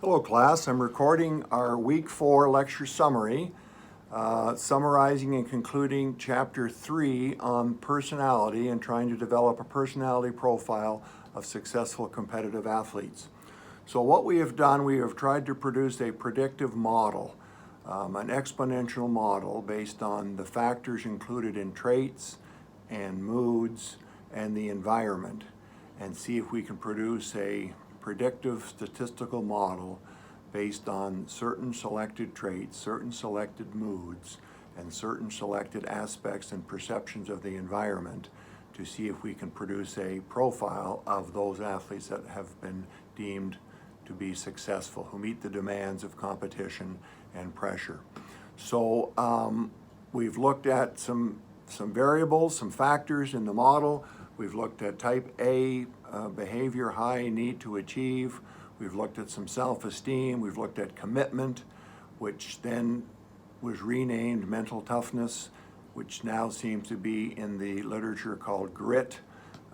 Hello class, I'm recording our Week 4 lecture summary, summarizing and concluding Chapter 3 on personality and trying to develop a personality profile of successful competitive athletes. So what we have done, we have tried to produce a predictive model, an exponential model based on the factors included in traits and moods and the environment, and see if we can produce a predictive statistical model based on certain selected traits, certain selected moods, and certain selected aspects and perceptions of the environment to see if we can produce a profile of those athletes that have been deemed to be successful, who meet the demands of competition and pressure. So we've looked at some variables, some factors in the model. We've looked at type A, behavior, high need to achieve. We've looked at some self-esteem. We've looked at commitment, which then was renamed mental toughness, which now seems to be in the literature called grit.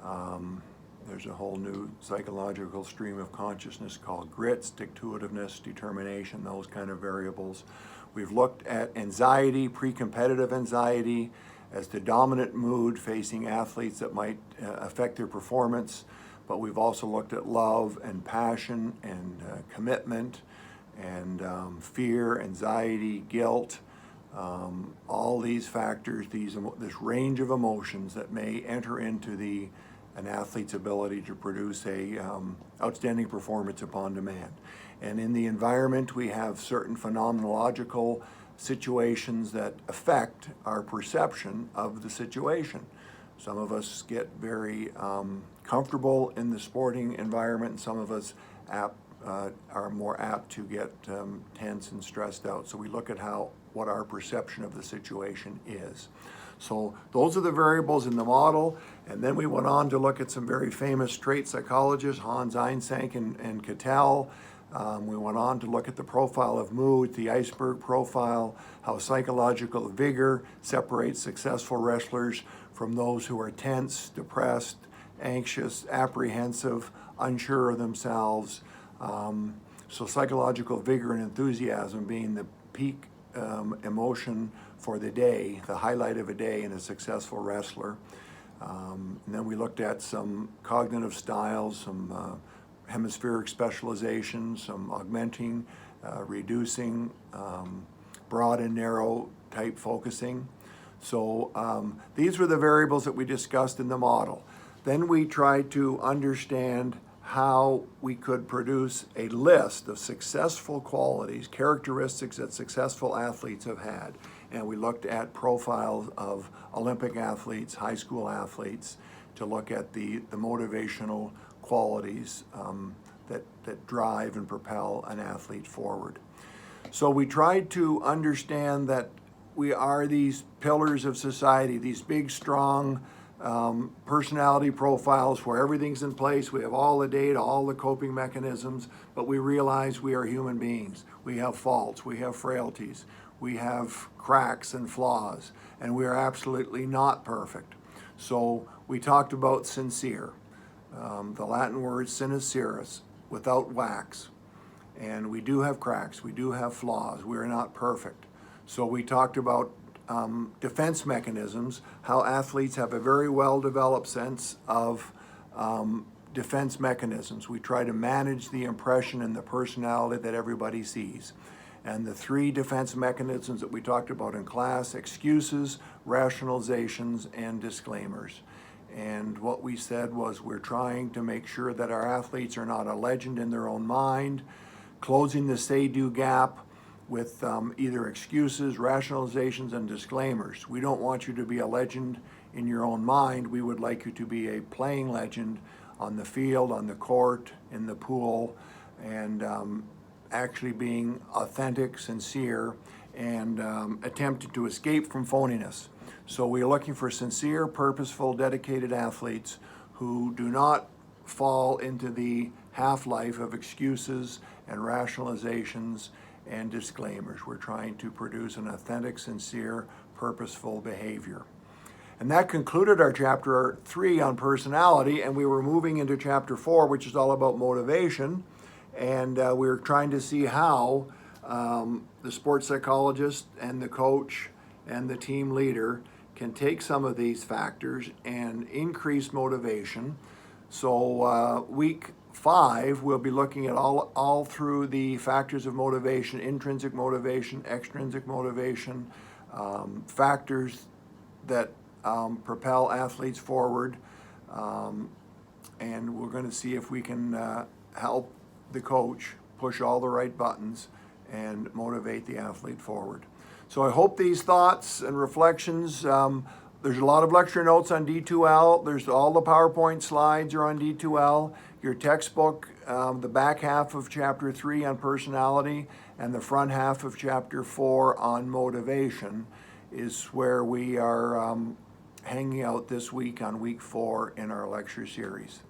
There's a whole new psychological stream of consciousness called grit, stick-to-itiveness, determination, those kind of variables. We've looked at anxiety, pre-competitive anxiety, as the dominant mood facing athletes that might affect their performance, but we've also looked at love and passion and commitment and fear, anxiety, guilt, all these factors, this range of emotions that may enter into an athlete's ability to produce a outstanding performance upon demand. And in the environment, we have certain phenomenological situations that affect our perception of the situation. Some of us get very comfortable in the sporting environment, and some of us are more apt to get tense and stressed out. So we look at what our perception of the situation is. So those are the variables in the model, and then we went on to look at some very famous trait psychologists, Hans Eysenck and Cattell. We went on to look at the profile of mood, the iceberg profile, how psychological vigor separates successful wrestlers from those who are tense, depressed, anxious, apprehensive, unsure of themselves. So psychological vigor and enthusiasm being the peak emotion for the day, the highlight of a day in a successful wrestler. And then we looked at some cognitive styles, some hemispheric specialization, some augmenting, reducing, broad and narrow type focusing. So these were the variables that we discussed in the model. Then we tried to understand how we could produce a list of successful qualities, characteristics that successful athletes have had. And we looked at profiles of Olympic athletes, high school athletes, to look at the motivational qualities that drive and propel an athlete forward. So we tried to understand that we are these pillars of society, these big, strong personality profiles where everything's in place. We have all the data, all the coping mechanisms, but we realize we are human beings. We have faults, we have frailties, we have cracks and flaws, and we are absolutely not perfect. So we talked about sincere. The Latin word sincerus, without wax. And we do have cracks, we do have flaws, we are not perfect. So we talked about defense mechanisms, how athletes have a very well-developed sense of defense mechanisms. We try to manage the impression and the personality that everybody sees. And the three defense mechanisms that we talked about in class: excuses, rationalizations, and disclaimers. And what we said was we're trying to make sure that our athletes are not a legend in their own mind, closing the say-do gap with either excuses, rationalizations, and disclaimers. We don't want you to be a legend in your own mind. We would like you to be a playing legend on the field, on the court, in the pool, and actually being authentic, sincere, and attempting to escape from phoniness. So we are looking for sincere, purposeful, dedicated athletes who do not fall into the half-life of excuses and rationalizations and disclaimers. We're trying to produce an authentic, sincere, purposeful behavior. And that concluded our chapter 3 on personality, and we were moving into chapter 4, which is all about motivation. And we're trying to see how the sports psychologist and the coach and the team leader can take some of these factors and increase motivation. So week 5, we'll be looking at all through the factors of motivation: intrinsic motivation, extrinsic motivation, factors that propel athletes forward. And we're going to see if we can help the coach push all the right buttons and motivate the athlete forward. So I hope these thoughts and reflections, there's a lot of lecture notes on D2L. There's all the PowerPoint slides are on D2L. Your textbook, the back half of chapter 3 on personality and the front half of chapter 4 on motivation is where we are hanging out this week on week 4 in our lecture series.